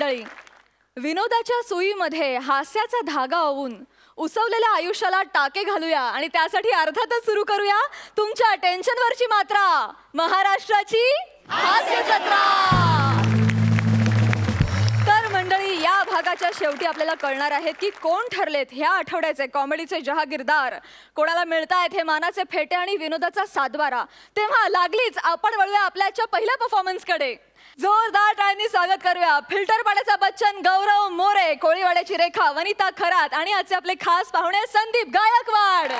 मंडळी, विनोदाच्या सुईमध्ये हास्याचा धागा ओवून उसवलेल्या आयुष्याला टाके घालूया आणि त्यासाठी अर्थातच सुरू करूया तुमच्या टेन्शनवरची मात्रा, महाराष्ट्राची हास्य जत्रा. तर मंडळी, या भागाच्या शेवटी आपल्याला कळणार आहेत की कोण ठरलेत ह्या आठवड्याचे कॉमेडीचे जहागीरदार, कोणाला मिळतायत हे मानाचे फेटे आणि विनोदाचा सातबारा. तेव्हा लागलीच आपण वळूया आपल्याच्या पहिल्या परफॉर्मन्सकडे. जोरदार टाळ्यांनी स्वागत करूया फिल्टर पाड्याचा बच्चन गौरव मोरे, कोळीवाड्याची रेखा वनिता खरात आणि आजचे आपले खास पाहुणे संदीप गायकवाड.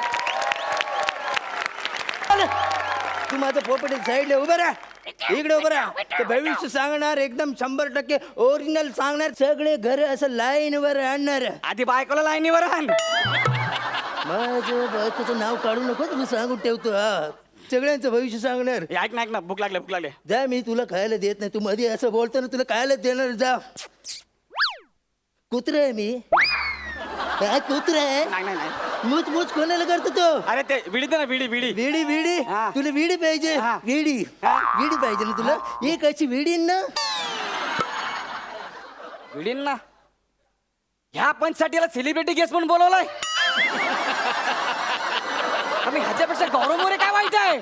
तू माझं पोपटी साईडला उभं राहा, इकडे उभं राहा. ते भविष्य सांगणार, एकदम 100% ओरिजिनल सांगणार, सगळे घर असं लाईनवर आणणार. आधी बायकोला लाईनीवर आण. माझं बायकोचं नाव काढू नको, तुम्ही सांगून ठेवतो. हा, सगळ्यांचं भविष्य सांगणार. ऐक ना भूक लागले. जा, मी तुला खायला देत नाही. तू मध्ये असं बोलतो ना, तुला खायला देणार. जा. कुत्र आहे मी, काय कुत्र आहे? नाही. मूच मूच कोणाला करतो तो? अरे ते विडी दे ना, विडी. विडी विडी हा. तुला विडी पाहिजे? हा. विडी विडी पाहिजे ना तुला? एक अशी विडी ना. विडीन ना. ह्या पंचसाठीला सेलिब्रिटी गेस्ट म्हणून बोलवलाय. आम्ही ह्याच्यापेक्षा गौरव मोरे काय वाईट आहे?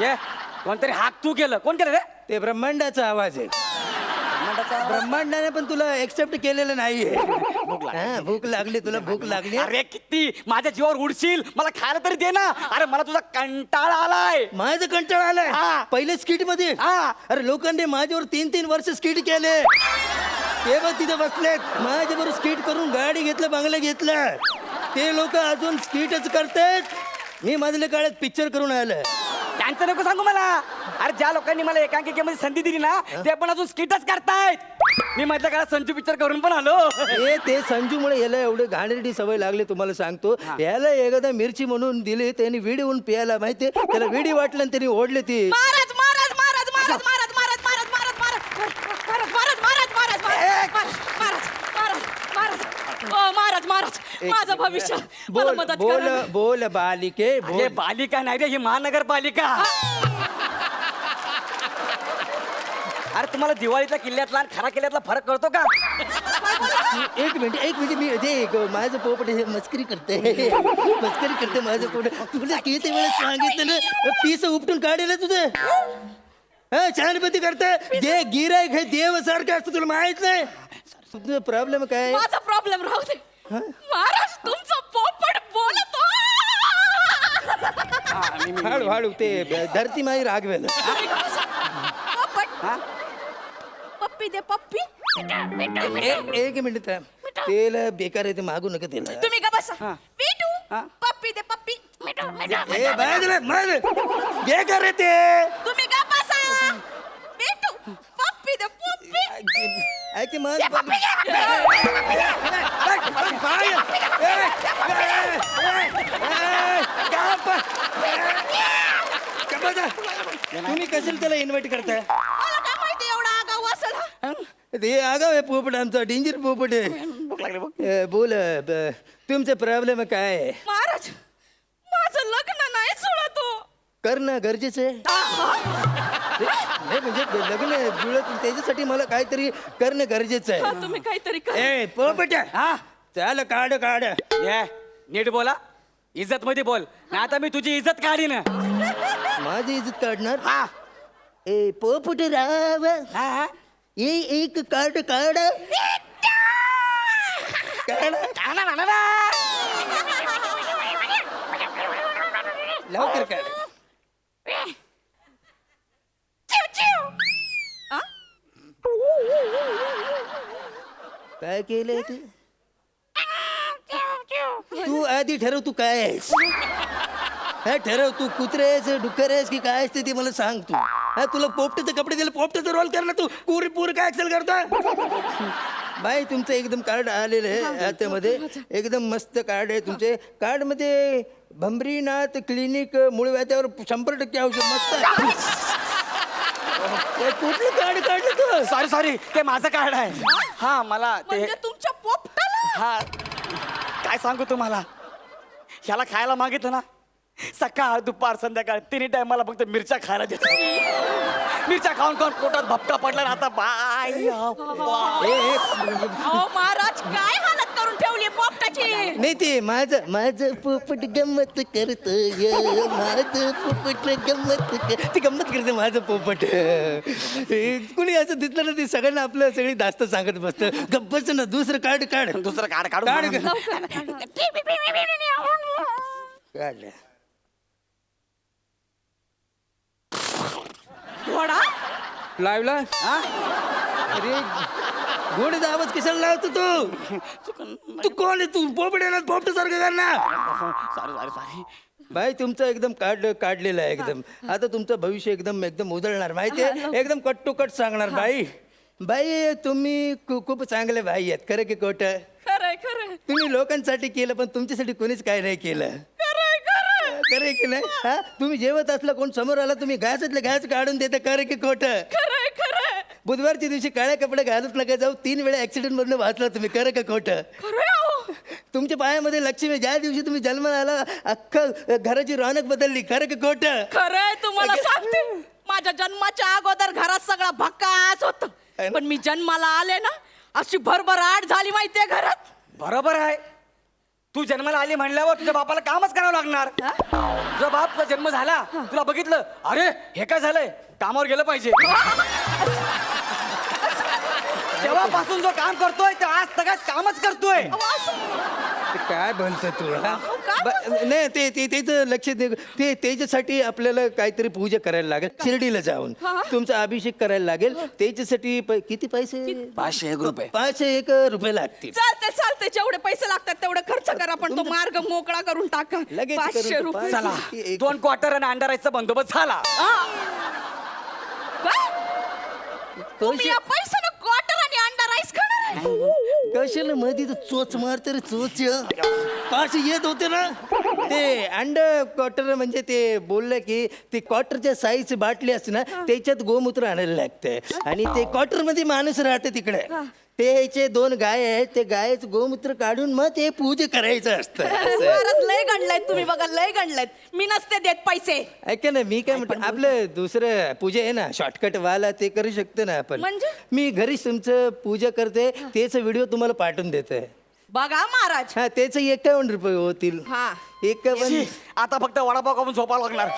ये कोणतरी हाक तू केलं. कोण केलं रे? ते ब्रह्मांडाचा आवाज आहे. ब्रह्मांडाने पण तुला एक्सेप्ट केलेलं नाहीये. हा, भूक लागली तुला, भूक लागली. अरे किती माझ्या जीवावर उडशील, मला खायला तरी दे ना. अरे मला तुझा कंटाळा आलाय. माझं कंटाळा आलाय. हा. पहिले स्किट मध्ये हा. अरे लोकांनी माझ्यावर 3-3 वर्ष स्किट केले. ते बघ तिथे बसलेत, माझ्याबरोबर स्किट करून गाडी घेतलं, बंगला घेतला. ते लोक अजून स्किटच करतायत. मी मधल्या काळात पिक्चर करून आलं. त्यांचं नको सांगू मला. अरे ज्या लोकांनी मला एकांकिकेमध्ये संधी दिली ना, ते पण अजून स्किटच करतायत. मी मधल्या काळात संजू पिक्चर करून पण आलो. ते संजूमुळे याला एवढे घाणेरडी सवय लागली, तुम्हाला सांगतो. याला एकदा मिरची म्हणून दिली, त्यांनी विडी होऊन प्यायला, माहितीये त्याला विडी वाटलं आणि त्यांनी ओढली ती. महाराज महाराज महाराज महाराज महाराज महाराज महाराज महाराज महाराज महाराज महाराज महाराज महाराज माझं भविष्य मला मदत बोल करा. बोल बालिके हे बोल. बालिका नाही रे, ही महानगरपालिका. अरे तुम्हाला दिवाळीतल्या किल्ल्यातला आणि खरा किल्ल्यातला फरक कळतो का? एक मिनिट मी ते माझं पोपट हे मस्करी करते माझं पोपट. तुला किती वेळेस सांगितलं ना, पीस उपटून काढेल तुझं. हा, छानपती करता. जे गिरायक हे देव सारखं असतं, तुला माहित नाही. तुझं प्रॉब्लेम काय? माझा प्रॉब्लेम राहू दे. महाराज तुमचा पोपट बोलतो. हळू हळू ते धरती माई रागवेल. पोपट पप्पी दे पप्पी. एक मिनिट तेला बेकार आहे, ते मागू नका त्याला. तुम्ही का बसा. पिटू पप्पी दे पप्पी. ए बाय बेकार आहे ते. तुम्ही का बसा. पिटू पप्पी दे पप्पी. ऐक माझ तुम्ही कशाला त्याला इन्व्हाइट करताय? मला काय माहिती एवढा आगाऊ असेल हा? ते आगाव आहे पोपट, आमचा डेंजर पोपट आहे. भूक लागली बघ. बोल, तुमचं प्रॉब्लेम काय आहे? महाराज माझं लग्न नाही जुळत हो. करणं गरजेचं आहे. नाही म्हणजे लग्न जुळत, त्याच्यासाठी मला काहीतरी करणं गरजेचं हा, आहे. तुम्ही काहीतरी करा. ए पोपट, हा चाल काढ. ये नीट बोला, इज्जत मध्ये बोल. ना आता मी तुझी इज्जत काढीन. माझी इज्जत काढणार? हा ए पोपट राव, हा एक कार्ड काढ. लवकर काढ. काय केलंय तू आधी ठरव, तू काय आहेस. हा, ठरव तू कुत्रे आहेस, डुक्कर आहेस की काय आहेस ते मला सांग तू. हा, तुला पोपटाचे कपडे दिले, पोपटाचा रोल कर ना तू. पूर काय ऍक्सेल करतोय. बाई तुमचं एकदम कार्ड आलेलं आहे हातामध्ये, एकदम मस्त कार्ड आहे तुमचे. कार्ड मध्ये भंभरीनाथ क्लिनिक मूळ व्याध्यावर 100% औषध. मस्त आहे. कुठलं कार्ड काढलं तू? सॉरी ते माझं कार्ड आहे. हा मला ते म्हणजे तुमच्या पोपटाला. हा काय सांगू तुम्हाला, ह्याला खायला मागितलं ना, सकाळ दुपार संध्याकाळ 3 टाइम मला फक्त मिरच्या खायला देतो. मिरच्या खाऊन खाऊन पोटात भपका पडला ना आता बाय अहो महाराज काय हालत करून ठेवली पोपटाची नाही ते माझं पोपट गंमत करतोय माझं पोपट ती गंमत करते माझं पोपट कुणी असं दिसलं ना ते सगळ्यांना आपलं सगळी दास्त सांगत बसतं गप्पच ना दुसरं काढ दुसरं काढ काढ काढलं घोडा लावला अरे घोड्याचा आवाज कशाला लावतो तू कोण आहे तू पोपट आहे ना पोपट सारखं करणार सॉरी भाई तुमचं एकदम काढलेलं आहे एकदम आता तुमचं भविष्य एकदम उधळणार माहितीये एकदम कट टू कट सांगणार बाई तुम्ही खूप चांगले भाई आहेत खरं की खोट खरंय खरंय तुम्ही लोकांसाठी केलं पण तुमच्यासाठी कोणीच काय नाही केलं खरंय खरंय खरं की नाही हा तुम्ही जेवत असला कोण समोर आला तुम्ही घासातलं घास काढून देता खरं की खोट खरंय खरंय बुधवारच्या दिवशी काळ्या कपडे घालत नका जाऊ 3 वेळा ऍक्सिडेंट मधून वाचला तुम्ही खरं का खोट खरंय अहो. तुमच्या पायामध्ये लक्ष्मी ज्या दिवशी तुम्ही जन्माला आला अख्खं घराची रौनक बदलली खरं की खोट खरंय तुम्हाला सांगते माझ्या जन्माच्या अगोदर घरात सगळा भकास होत आहे ना? पण मी जन्माला आले ना अशी भरभराट झाली माहितीये घरात बरोबर आहे तू जन्माला आली म्हणल्यावर तुझ्या बापाला कामच करावं लागणार तुझा बापचा जन्म झाला तुला बघितलं अरे हे काय झालंय कामावर गेलं पाहिजे तेव्हापासून जो काम करतोय ते आज सगळ्यात कामच करतोय ते काय बोलतो तू हा? नाही ते त्याचं लक्ष दे ते त्याच्यासाठी आपल्याला काहीतरी पूजा करायला लागेल शिर्डीला जाऊन तुमचा अभिषेक करायला लागेल त्याच्यासाठी किती पैसे 501 रुपये 501 रुपये लागतील चालते चालते जेवढे पैसे लागतात तेवढे खर्च करा पण तो मार्ग मोकळा करून टाका लगेच 500 रुपये चला 2 क्वार्टर आणि अंडा राईसचा बंदोबस्त झाला काय तुम्ही या पैशानं क्वार्टर आणि अंडा राईस खाणार आहे? कशाला मध्ये तर चोच मारते रे चोच पाचशे येत होते ना ते अंड क्वार्टर म्हणजे ते बोललं की ते क्वार्टरच्या साईजची बाटली असते ना त्याच्यात गोमूत्र आणायला लागतंय आणि ते क्वार्टर मध्ये माणूस राहते तिकडे त्याचे 2 गाय आहेत ते गायचं गोमूत्र काढून मग ते पूजा करायचं असतं महाराज लय गणलायत तुम्ही बघा लय गणलायत मी नसते देत पैसे ऐका ना मी काय म्हणतो आपलं दुसरं पूजा आहे ना शॉर्टकट वाला ते करू शकतो ना आपण म्हणजे? मी घरीच तुमचं पूजा करते त्याच व्हिडिओ तुम्हाला पाठवून देते बघा महाराज हा त्याचे 51 रुपये होतील हा 51 आता फक्त वडापाव खाऊन झोपावं लागणार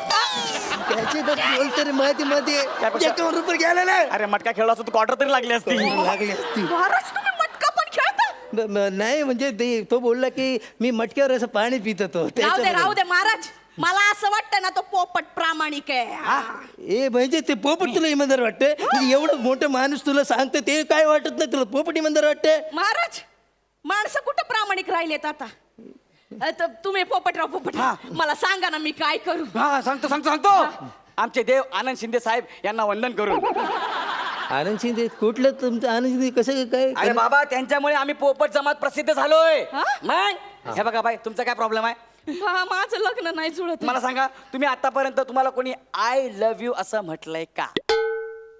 त्याचे तर बोलतो रे मध्ये त्यापेक्षा- 51 रुपये घ्यायला ना अरे मटका खेळला असतो क्वार्टर तरी लागली असती लागली असती महाराज तुम्ही मटका पण खेळता नाही म्हणजे तो बोलला की मी मटक्यावर असं पाणी पित होतो राहू दे महाराज मला असं वाटतं ना तो पोपट प्रामाणिक आहे ए म्हणजे ते पोपट तुला इमानदार वाटतंय म्हणजे एवढं मोठं माणूस तुला सांगतं ते काय वाटत नाही तुला पोपट इमानदार वाटतंय महाराज माणसं कुठं प्रामाणिक राहिलेत आता तुम्ही पोपटराव मला सांगा ना मी काय करू हा सांगतो आमचे देव आनंद शिंदे साहेब यांना वंदन करून आनंद शिंदे कुठलं तुमचं आनंद शिंदे कसं काय अरे बाबा त्यांच्यामुळे आम्ही पोपट जमात प्रसिद्ध झालोय हा? मग हे बघा बाई तुमचा काय प्रॉब्लेम आहे माझं लग्न नाही जुळत मला सांगा तुम्ही आतापर्यंत तुम्हाला कोणी आय लव्ह यू असं म्हटलंय का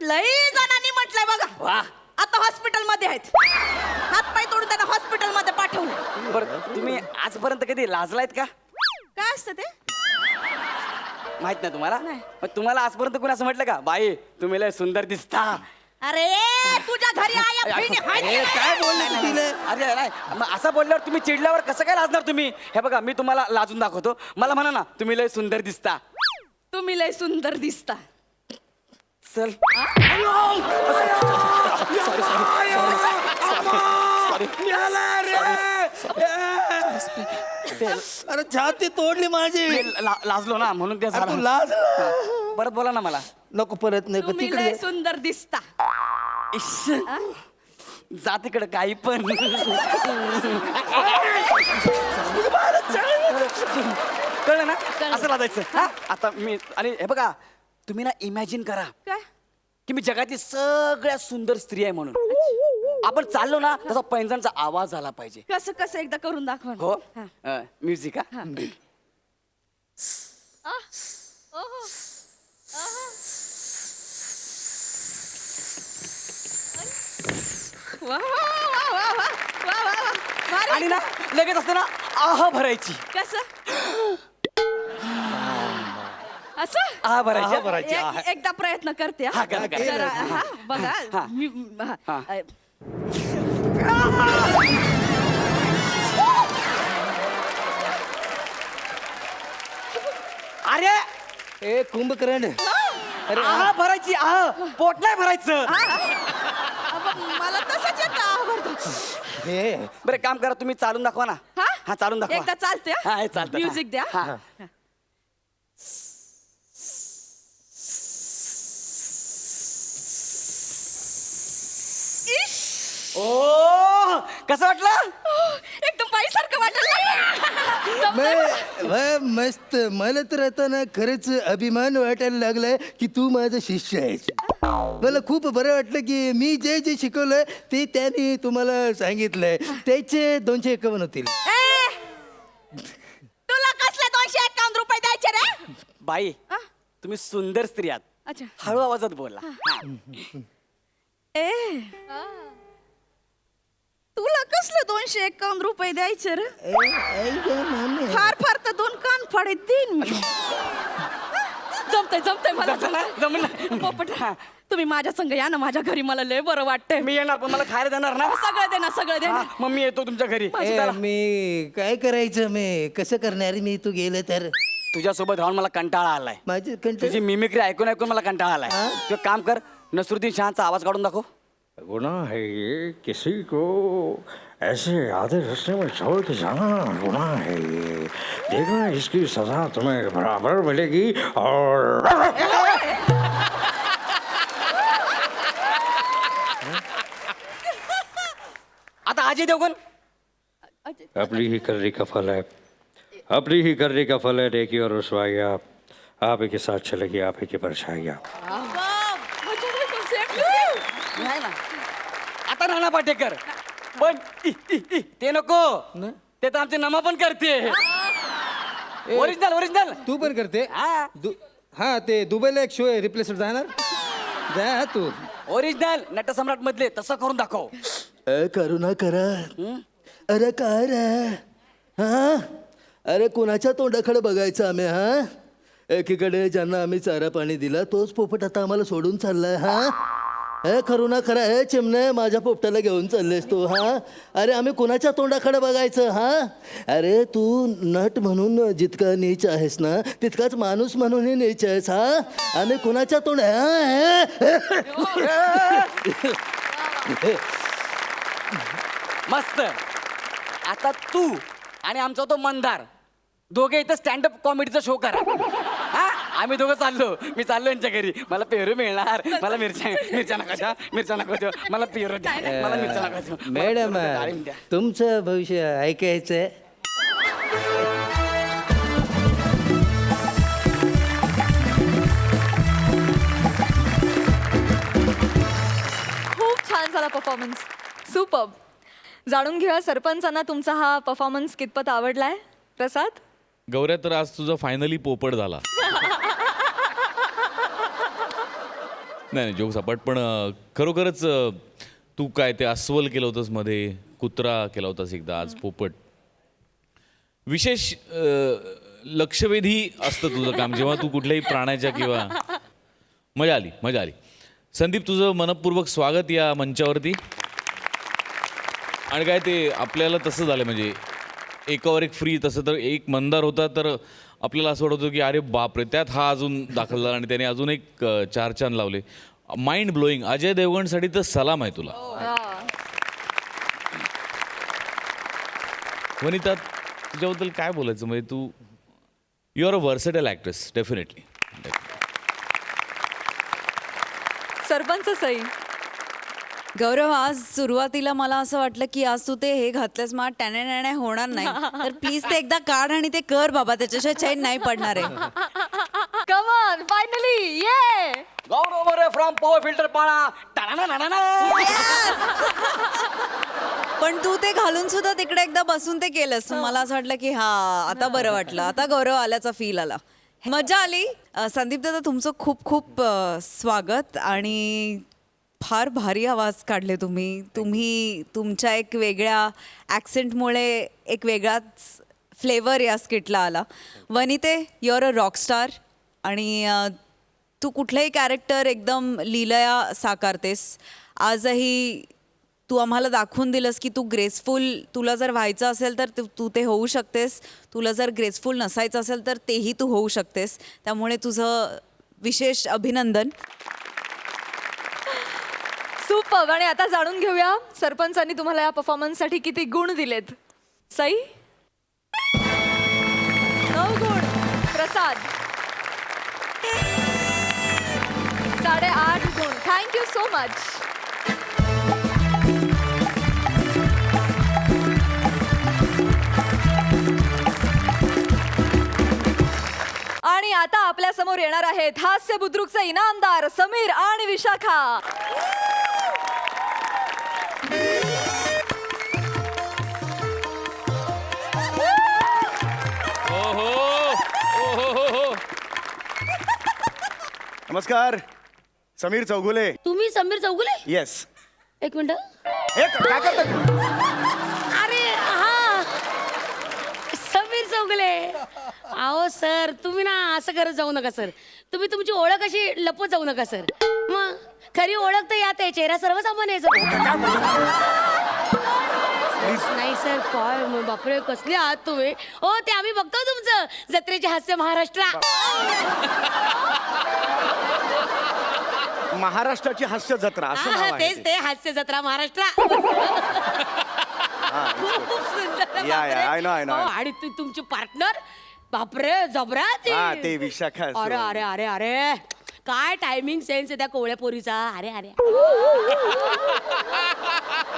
लई जणांनी म्हटलंय बघा वा आता हॉस्पिटल मध्ये आहेत हातपाय तोडून त्यांना हॉस्पिटल मध्ये पाठवलं बरं तुम्ही आजपर्यंत कधी लाजलायत का काय असतं ते माहित नाही तुम्हाला नाही. मग तुम्हाला आजपर्यंत कोणी असं म्हटलं का बाई तुम्ही लय सुंदर दिसता अरे तुझ्या घरी आया बहिणी आहेत ए, की काय नाही? बोललं तिने अरे नाही मग असं बोलल्यावर तुम्ही चिडल्यावर कसं काय लाजणार तुम्ही हे बघा मी तुम्हाला लाजून दाखवतो मला म्हणा ना तुम्ही लय सुंदर दिसता तुम्ही लय सुंदर दिसता चल अरे छाती तोडली माझी लाजलो ना म्हणून ते अरे तू झालं लाज परत बोला ना मला नको परत नको तुम्ही तिकडे लय सुंदर दिसता इश्श. जा तिकडे काही पण कळलं ना असं लाजायचं हा? आता मी आणि हे बघा तुम्ही ना इमॅजिन करा काय की मी जगातली सगळ्यात सुंदर स्त्री आहे म्हणून आपण चाललो ना तसा पैंजणचा आवाज आला पाहिजे कसं कसं एकदा करून दाखवा ना. हो हा. म्युझिक हा वा, वा, वा, वा, वा, वा, वा, वा. भारी. आणि ना लगेच असतं ना आह भरायची कसं असं आ भरायची एकदा प्रयत्न करते हा. हा, करा, करा. जरा, हा, बघा हा. हा. अरे ए कुंभकर्ण अरे आ भरायची आ पोट नाही भरायचं मला तसंच येतं आवडतं. हे बरं काम करा तुम्ही चालून दाखवा ना हा? हा चालून दाखवा एकदा चालते हा, हे चालतं. म्युझिक द्या. हा. इश, ओ कसं वाटलं एकदम बाईसारखं वाटलं. मस्त मला तर आता ना खरंच अभिमान वाटायला लागलाय की तू माझा शिष्य आहेस मला खूप बरं वाटलं की मी जे जे शिकवलंय ते त्यांनी तुम्हाला सांगितलंय त्याचे 251 होतील ए, तुला कसले 251 रुपये द्यायचे रे? बाई हा? तुम्ही सुंदर स्त्री आहात अच्छा. हळू आवाजात बोला हा. ए, तुला कसले 251 रुपये द्यायचे रे? फार फार तर 2 कान फाडे देईन मी. जमतंय मला जमलं. पोपट तुम्ही माझ्या संग या ना माझ्या घरी मला लय बरं वाटतंय. मी येणार पण मला खायला देणार ना सगळं दे हा, ना. मग मी येतो तुमच्या घरी चला. मी काय करायचं मी कसं करणार मी तू गेलं तर तुझ्यासोबत राहून मला कंटाळा आलाय माझे कंट तुझी मिमिक्री ऐकून ऐकून मला कंटाळा आलाय तू एक काम कर नसरुद्दीन शहाचा आवाज काढून दाखव गुनाह है ये किसी को ऐसे आधे रास्ते में छोड़ के जाना गुनाह है ये देखना इसकी सजा तुम्हें बराबर मिलेगी और आता अजय देवगण अपनी ही करने का फल है अपनी ही करने का फल है देखिए और रुसवाई आप ही के साथ चलेगी आप ही की परछाई नाही ना आता नाना पाटेकर पण ते नको ते तर आमचे नमा पण करते ओरिजिनल तू पण करते हा हा ते दुबईला एक शो आहे रिप्लेसर जाणार जा तू ओरिजिनल नटसम्राट मधले तसं करून दाखव करुणा करा अरे काय रे हा अरे कोणाच्या तोंडाकडे बघायचं आम्ही हा एकीकडे ज्यांना आम्ही चारा पाणी दिला तोच पोपट आता आम्हाला सोडून चाललाय हा हे करुणा खरा हे चिमणे माझ्या पोपटाला घेऊन चाललेस तू हा अरे आम्ही कोणाच्या तोंडाकडे बघायचं हा अरे तू नट म्हणून जितका नीच आहेस ना तितकाच माणूस म्हणूनही नीच आहेस हा आम्ही कोणाच्या तोंड मस्त आता तू आणि आमचा तो मंदार दोघे इथं स्टँडअप कॉमेडीचा शो करा हा आम्ही दोघं चाललो मी चाललो यांच्या घरी मला पेरू मिळणार मला मिरच्या नका द्या मिरच्या नका देऊ मला पेरू द्या मला मिरच्या नका देऊ मला मॅडम पेरू द्या, डाळिंब द्या. तुमचं भविष्य ऐकायचंय खूप छान झाला परफॉर्मन्स सुपर जाणून घेऊया सरपंचांना तुमचा हा परफॉर्मन्स कितपत आवडलाय प्रसाद गौऱ्या तर आज तुझा फायनली पोपट झाला नाही जोक सपाट पण खरोखरच तू काय ते अस्वल केलं होतंस मध्ये कुत्रा केला होतास एकदा आज पोपट विशेष लक्षवेधी असतं तुझं काम जेव्हा तू कुठल्याही प्राण्याच्या किंवा मजा आली संदीप तुझं मनपूर्वक स्वागत या मंचावरती आणि काय ते आपल्याला तसं झालं म्हणजे एकावर एक फ्री तसं तर एक मंदार होता तर आपल्याला असं वाटत होतं की अरे बापरे त्यात हा अजून दाखल झाला आणि त्याने अजून एक 4 चांद लावले माइंड ब्लोईंग अजय देवगणसाठी तर सलाम आहे तुला वनिता तुझ्याबद्दल काय बोलायचं म्हणजे तू you are a versatile actress definitely sarpanch Sai Gaurav आज सुरुवातीला मला असं वाटलं की आज तू ते हे घातलंस मला टॅने होणार नाही तर प्लीज ते एकदा काढ आणि ते कर बाबा त्याच्याशिवाय चैन नाही पडणार आहे कम ऑन फायनली ये गौरव मोरे फ्रॉम पॉवर फिल्टर पाळा पण तू ते घालून सुद्धा तिकडे एकदा बसून ते केलंस मला असं वाटलं की हा आता बरं वाटलं आता गौरव आल्याचा फील आला मजा आली संदीप दादा तुमचं खूप खूप स्वागत आणि फार भारी आवाज काढले तुम्ही तुमच्या एक वेगळ्या ॲक्सेंटमुळे एक वेगळाच फ्लेवर या स्किटला आला वनिते युअर अ रॉकस्टार आणि तू कुठलंही कॅरेक्टर एकदम लीलया साकारतेस. आजही तू आम्हाला दाखवून दिलंस की तू ग्रेसफुल, तुला जर व्हायचं असेल तर तू ते होऊ शकतेस. तुला जर ग्रेसफुल नसायचं असेल तर तेही तू होऊ शकतेस. त्यामुळे तुझं विशेष अभिनंदन. सुपर. आणि आता जाणून घेऊया सरपंचांनी तुम्हाला या परफॉर्मन्ससाठी किती गुण दिलेत. सई 9 गुण. प्रसाद 8.5 गुण. Thank you so much. आणि आता आपल्या समोर येणार आहेत हास्य बुद्रुकचे इनामदार समीर आणि विशाखा. नमस्कार, समीर चौगुले. तुम्ही समीर चौगुले? येस. एक मिनिट. काय करता तुम्ही? अरे हा, समीर चौगुले. अहो सर, तुम्ही ना असं करत जाऊ नका सर. तुम्ही तुमची ओळख अशी लपवत जाऊ नका सर. मग खरी ओळख तर यात आहे, चेहरा सर्वसामान्य आहे सर. नाही सर, काय बापरे, कसले आहात तुम्ही. हो, ते आम्ही बघतो तुमचं जत्रेचे हास्य महाराष्ट्र. महाराष्ट्राची हास्य जत्रा असं नाव आहे तेच ते. ते हास्य जत्रा महाराष्ट्र. खूप सुंदर. या, या, I know, I know. हो, आणि तुमची पार्टनर बापरे जबरा ती. हा, ते विशाखा. अरे अरे अरे अरे, काय टायमिंग सेन्स आहे त्या कोवळ्या पोरीचा. अरे अरे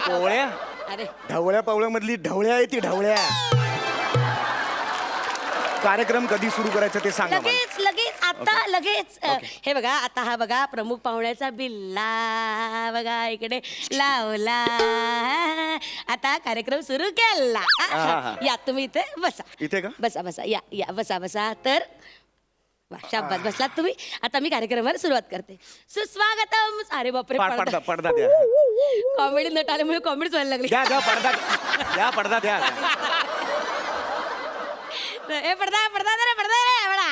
पोळ्या अरे, ढवळ्या पावळ्या मधली ढवळ्या आहे ती. ढवळ्या. कार्यक्रम कधी सुरू करायचा ते सांगा मला. लगेच लगेच आता लगेच. हे बघा, आता हा बघा प्रमुख पाहुण्याचा बिल्ला बघा इकडे लावला. आता कार्यक्रम सुरू केला. या तुम्ही इथे बसा. इथे का? बसा बसा, या या बसा बसा. तर वा, शाबास, बसलात तुम्ही. आता मी कार्यक्रमाला सुरुवात करते. सुस्वागतम. अरे बापरे, पडदा पडदा द्या. कॉमेडी नट आल्यामुळे कॉमेडीच व्हायला लागली. द्या द्या पडदा द्या. पडदा द्या. ए पडदा पडदा दे रे, पडदा रे बडा.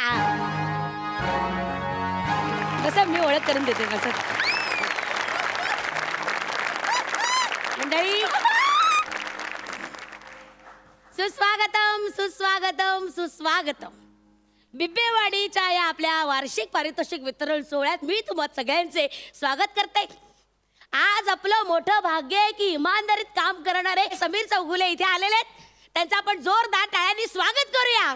बसा, मी ओळख करून देते. बसा मंडळी. सुस्वागतम सुस्वागतम सुस्वागतम. बिब्बेवाडीच्या या आपल्या वार्षिक पारितोषिक वितरण सोहळ्यात मी तुम्हा सगळ्यांचे स्वागत करते. आज आपलं मोठं भाग्य आहे की इमानदारीत काम करणारे समीर चौगुले इथे आलेले आहेत. त्यांचं आपण जोरदार टाळ्यांनी स्वागत करूया.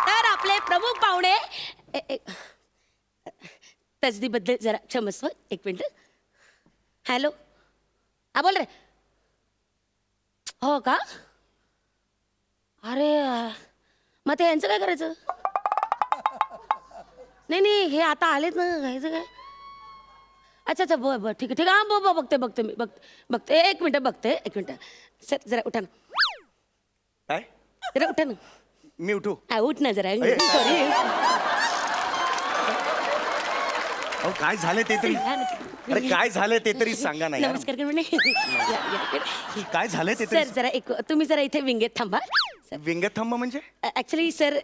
तर आपले प्रमुख पाहुणे, तसदीबद्दल जरा क्षमस्व. एक मिनिट. हॅलो, हा बोल रे. हो का? अरे मग ते यांचं काय करायचं? नाही नाही, हे आता आलेत ना, घ्यायचं काय? अच्छा अच्छा, बरं ठीक आहे ठीक आहे. हा बघते बघते मी बघते. एक मिनटं बघते. एक मिनटं सर, जरा उठा ना. काय? जरा उठा ना. मी उठू? हा, उठ ना जरा. सॉरी. अहो, काय झालं ते तरी. अरे काय झालं ते तरी सांगा ना यार. नमस्कार कर. काय झालं ते सर तरी. जरा एक, तुम्ही जरा इथे विंगेत थांबा. विंगत थांबा म्हणजे? ऍक्च्युली सर,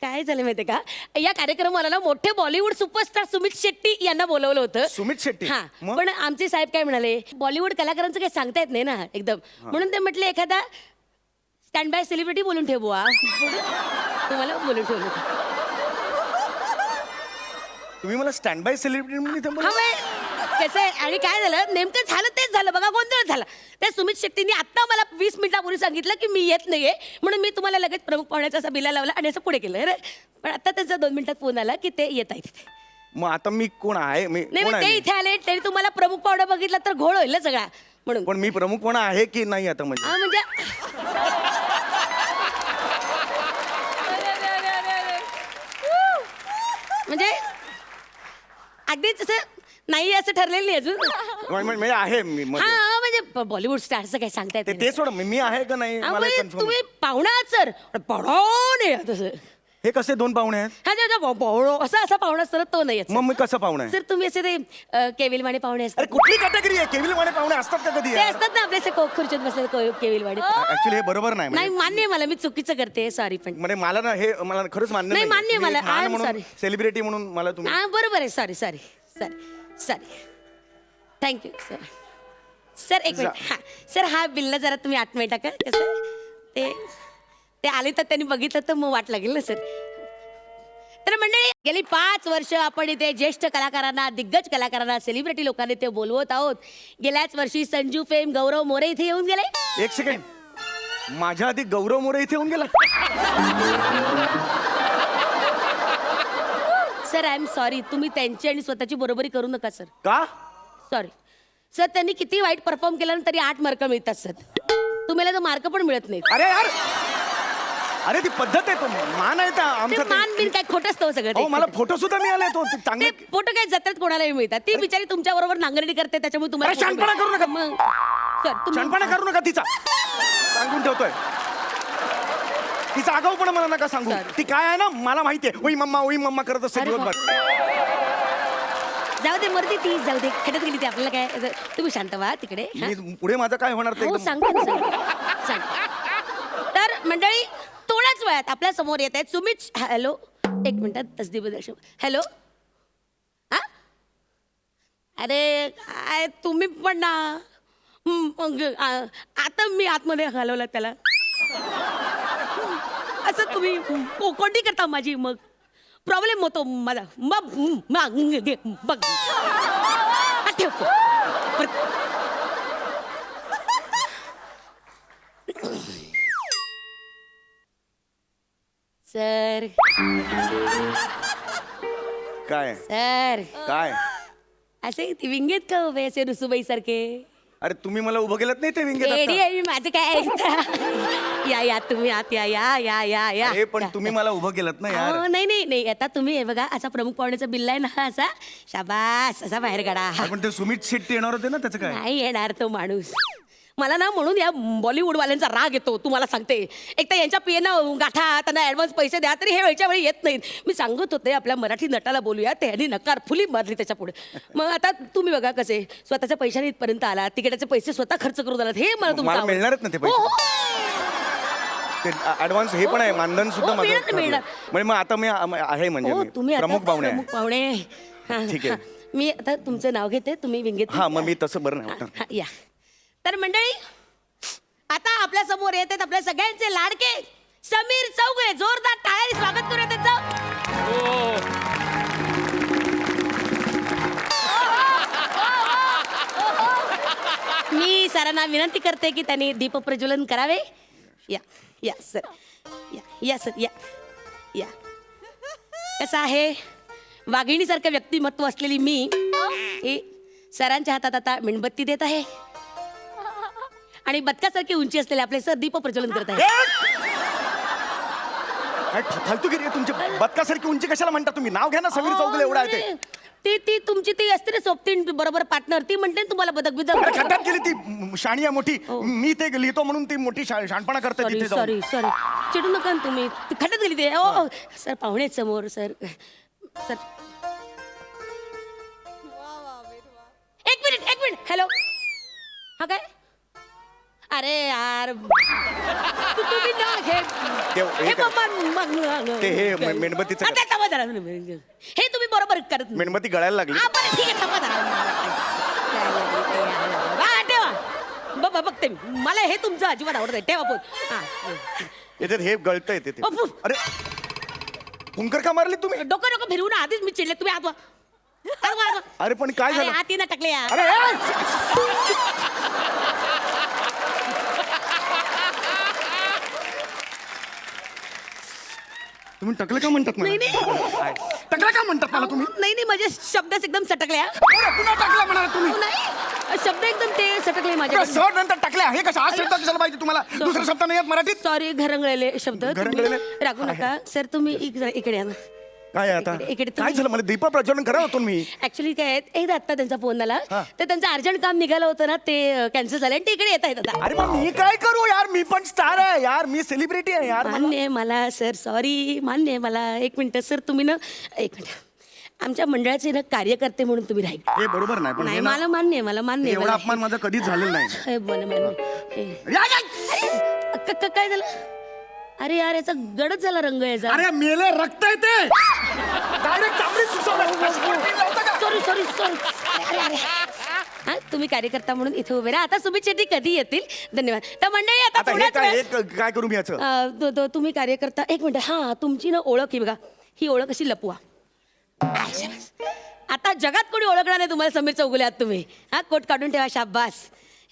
काय झालं माहितीये का, या कार्यक्रमाला ना मोठे बॉलिवूड सुपरस्टार सुमित शेट्टी यांना बोलवलं होतं. सुमित शेट्टी? हा, मग? पण आमचे साहेब काय म्हणाले, बॉलिवूड कलाकारांचं काही सांगता येत नाही ना एकदम. म्हणून ते म्हटले एखादा स्टँड बाय सेलिब्रिटी बोलून ठेव बुवा. तुम्हाला बोलून ठेवलं होतं. तुम्ही मला स्टँड बाय सेलिब्रिटी म्हणून इथे हा बोलवलं? बाई, कसं आहे, आणि काय झालं नेमकं झालं तेच झालं बघा, गोंधळ झाला. त्या सुमित शेट्टींनी आता मला 20 मिनिटापूर्वी सांगितलं की मी येत नाहीये, म्हणून मी तुम्हाला लगेच प्रमुख पाहुण्याचा असा बिला लावला आणि असं पुढे केलं. अरे पण आता त्यांचा 2 मिनिटात फोन आला की ते येत आहेत तिथे. मग आता मी कोण आहे? मी नाही कोण मग ते आहे? इथे आले, त्यांनी तुम्हाला प्रमुख पाहुणा बघितला तर घोळ होईल ना सगळा, म्हणून. पण मी प्रमुख कोण आहे की नाही आता म्हणजे? हा म्हणजे म्हणजे अगदीच असं नाही असं ठरलेलं नाही अजून. म्हणजे आहे मी मध्ये. हा म्हणजे बॉलिवूड स्टारचं काही सांगता येत ते नाही. सोड, मी आहे का नाही हा, मला म्हणजे कन्फर्म. तुम्ही पाहुणा आहात सर, पाहुणा नाही आहात तसं. हे कसे 2 पाहुणे आहेत? हा पाहुणो असा पाहुणा असतो ना, तो नाही मग मी कसं पाहुणे आहे? सर तुम्ही असे ते केविलवाणे पाहुणे अरे असतात. कुठली कॅटेगरी आहे? केविलवाणे पाहुणे असतात का कधी? ते असतात ना आपले असे खुर्चीत बसले केविलवाणे. ऍक्च्युली हे बरोबर नाही नाही म्हणजे. मान्य आहे मला, मी चुकीचं करते, सॉरी पण. म्हणजे मला ना हे मला खरंच मान्य नाही, मान्य आहे मला. I am म्हणून sorry. सेलिब्रिटी म्हणून मला तुम्ही हा बरोबर आहे, sorry sorry sorry sorry, thank you sir. Sir एक मिनिट, हा सर हा बिलला जरा तुम्ही आतमध्ये टाका. कसं ते आले तर त्यांनी बघितलं तर मग वाट लागेल ना सर. तर मंडळी, गेली 5 वर्ष आपण इथे ज्येष्ठ कलाकारांना, दिग्गज कलाकारांना, सेलिब्रिटी लोकांना इथे बोलवत आहोत. गेल्याच वर्षी संजू फेम, गौरव मोरे इथे येऊन गेले. 1 सेकंड, माझ्या आधी गौरव मोरे इथे येऊन गेला. सर आय एम सॉरी, तुम्ही त्यांची आणि स्वतःची बरोबरी करू नका सर. का? सॉरी सर, त्यांनी किती वाईट परफॉर्म केलं ना तरी 8 मार्क मिळतात सर. तुम्हाला तर मार्क पण मिळत नाहीत. अरे यार, अरे ती पद्धत आहे, तो मान आहे त्या ते आमचा. मान बिन काय खोटं असतं हो सगळं ते. हो, मला फोटो सुद्धा मिळाले तो ते चांगले. फोटो काय जत्रेत कोणालाही मिळतात. ती बिचारी तुमच्या बरोबर नांगरणी करते, त्याच्यामुळे तुम्हाला अरे, शहाणपणा photo करू नका. मिळतात. मग सर तुम्ही शहाणपणा करू नका तिचा, सांगून ठेवतोय. तिचा आगाऊपणा मला नका सांगू. Sorry. ती काय आहे ना, मला माहितीये. ओई मम्मा करत असते अरे दिवसभर. जाऊ दे मर्दी, ती जाऊ दे, खेळत गेली ती. आपल्याला काय, तुम्ही शांत व्हा तिकडे. हा? मी पुढे माझं काय होणार ते हो एकदम. सांगते ना, सांगते. तर मंडळी, थोड्याच वेळात आपल्या समोर येत आहेत सुमित. हॅलो, एक मिनिटात तसदी बदल. हॅलो, हा अरे काय तुम्ही पण ना, मग आता मी आतमध्ये घालवलं त्याला. असं तुम्ही कोंडी करता माझी, मग प्रॉब्लेम होतो मला. बघ ठेव. सर काय सर काय? असे विंगेत का उभे असे रुसूबाई सारखे? अरे तुम्ही मला उभं केलं नाही ते विंगेत एडी आता. आहे मी, माझं काय. या तुम्ही आत या या या या या अरे पण तुम्ही मला उभं केलं ना यार. अहो, नाही नाही नाही, आता तुम्ही हे बघा, असा प्रमुख पाहुण्याचा बिल्ला आहे ना, असा शाबास असा बाहेर काढा. अरे पण ते सुमित शेट्टी येणार होते ना, त्याचं काय? नाही येणार तो माणूस. मला ना म्हणून या बॉलिवूडवाल्यांचा राग येतो, तुम्हाला सांगते. एक तर यांच्या पियेनं गाठा, त्यांना ॲडव्हान्स पैसे द्या, तरी हे वेळच्या वेळी येत नाहीत. मी सांगत होते आपल्या मराठी नटाला बोलूया, त्यांनी नकार फुली मारली त्याच्या पुढे. मग आता तुम्ही बघा कसे स्वतःच्या पैशाने इथपर्यंत आला, तिकीटाचे पैसे स्वतः खर्च करून आलात, हे मला तुमचं मला आवडलं. मिळणारच ना ते हो, हो. पैसे. ते ऍडव्हान्स हे पण आहे, मानधन सुद्धा हो, माझं मिळणार, ठरलंय. मिळणार. म्हणजे मग आता मी आहे म्हणजे हो मी तुम्ही आता प्रमुख पाहुणे प्रमुख आहे. पाहुणे. हा, ठीक आहे. हा. मी आता तुमचं नाव घेते, तुम्ही विंगेत. हा मग मी तसं बरं नाही होतं. हा, या. तर मंडळी, आता आपल्या समोर येत आहेत आपल्या सगळ्यांचे लाडके समीर चौगुले. जोरदार टाळ्यांनी स्वागत करूया त्यांचं. मी सरांना विनंती करते की त्यांनी दीप प्रज्वलन करावे. या या सर, या या सर, या या. कसं आहे, वाघिणीसारखं व्यक्तिमत्व असलेली मी हे सरांच्या हातात आता मेणबत्ती देत आहे आणि बदकासारखी उंची असलेले आपले सर दीप प्रज्वलन करत आहे. काय फालतूगिरी आहे तुमची. बदकासारखी उंची कशाला म्हणता तुम्ही? नाव घ्या ना, समीर चौगुले एवढा आहे ते. ती तुमची ती असते ना सोबतीन बरोबर पार्टनर, ती म्हणते ना तुम्हाला बदक बिदक. अरे खड्ड्यात गेली ती शाणी आहे मोठी. मी ते लिहितो म्हणून ती मोठी शहाणपणा करते सॉरी तिथे जाऊन. सॉरी सॉरी, चिडू नका ना तुम्ही. ती खड्ड्यात गेली ते. ओ सर, पाहुणे आहेत समोर सर. सर एक मिनिट. हॅलो, हा काय? अरे यार, तुम्ही ना हे ते हे मेणबत्तीचं आता थांबा जरा. हे तुम्ही बरोबर करत नाही. मेणबत्ती गळायला लागली. हा, बरं, ठीक आहे, थांबा जरा. हा, ठेवा. बघते मी. मला हे तुमचं अजिबात आवडत आहे. ठेवा फोन. हा. याच्यात हे गळतंय तिथे. अप्पू. अरे फुंकर का मारली तुम्ही? डोकं फिरवून आधीच मी चिडले. तुम्ही आतवा. अरे पण काय झालं? हाती ना टाकले या. अरे तुम्ही टकलं का म्हणतात मला? नाही. टकलं का म्हणतात मला तुम्ही? नाही माझे शब्द एकदम सटकले. बरं, पुन्हा टाकला म्हणाला तुम्ही. नाही, शब्द एकदम ते सटकले माझ्या. सर नंतर टाकले. हे कसं? आज शब्द कशाला पाहिजे तुम्हाला? दुसरा शब्द नाही येत मराठीत? सॉरी, घरंगळलेले शब्द. घरंगळलेले? तुम्ही रागू नका सर. तुम्ही इकडे या ना. काय आता इकडे काय झालं मला दीप प्रज्वलन करा होतो मी ऍक्च्युली काय आहे, एकदा आता त्यांचा फोन आला तर त्यांचं अर्जंट काम निघालं होतं ना ते कॅन्सल झालं आणि ते इकडे येत आहेत आता. अरे मग मी काय करू यार मी पण स्टार आहे यार मी सेलिब्रिटी आहे यार मान्य आहे मला सर सॉरी मान्य आहे मला. एक मिनिट सर तुम्ही ना एक मिनिट आमच्या मंडळाचे ना कार्यकर्ते म्हणून तुम्ही राहील. हे बरोबर नाही पण नाही हे ना- मला मान्य आहे मला मान्य आहे एवढा मला. अपमान माझा कधीच झालेला नाही हे बरं, मान्य आहे. या, या. काय झालं अरे यार याचा गडच झाला रंग याचा. अरे मेले रक्त येते डायरेक्ट चांगली सॉरी सॉरी सॉरी. हा तुम्ही कार्यकर्ता म्हणून इथे उभे राहा. आता सुमित शेट्टी कधी येतील धन्यवाद. तर मंडळी आता आता हे थोड्याच काय वेळात- हे काय करू मी याचं तुम्ही कार्यकर्ता एक मिनिट हा तुमची ना ओळख ही बघा ही ओळख अशी लपवा. आता जगात कोणी ओळखणार नाही तुम्हाला समीर चौगुले आहात तुम्ही. हा कोट काढून ठेवा शाबास.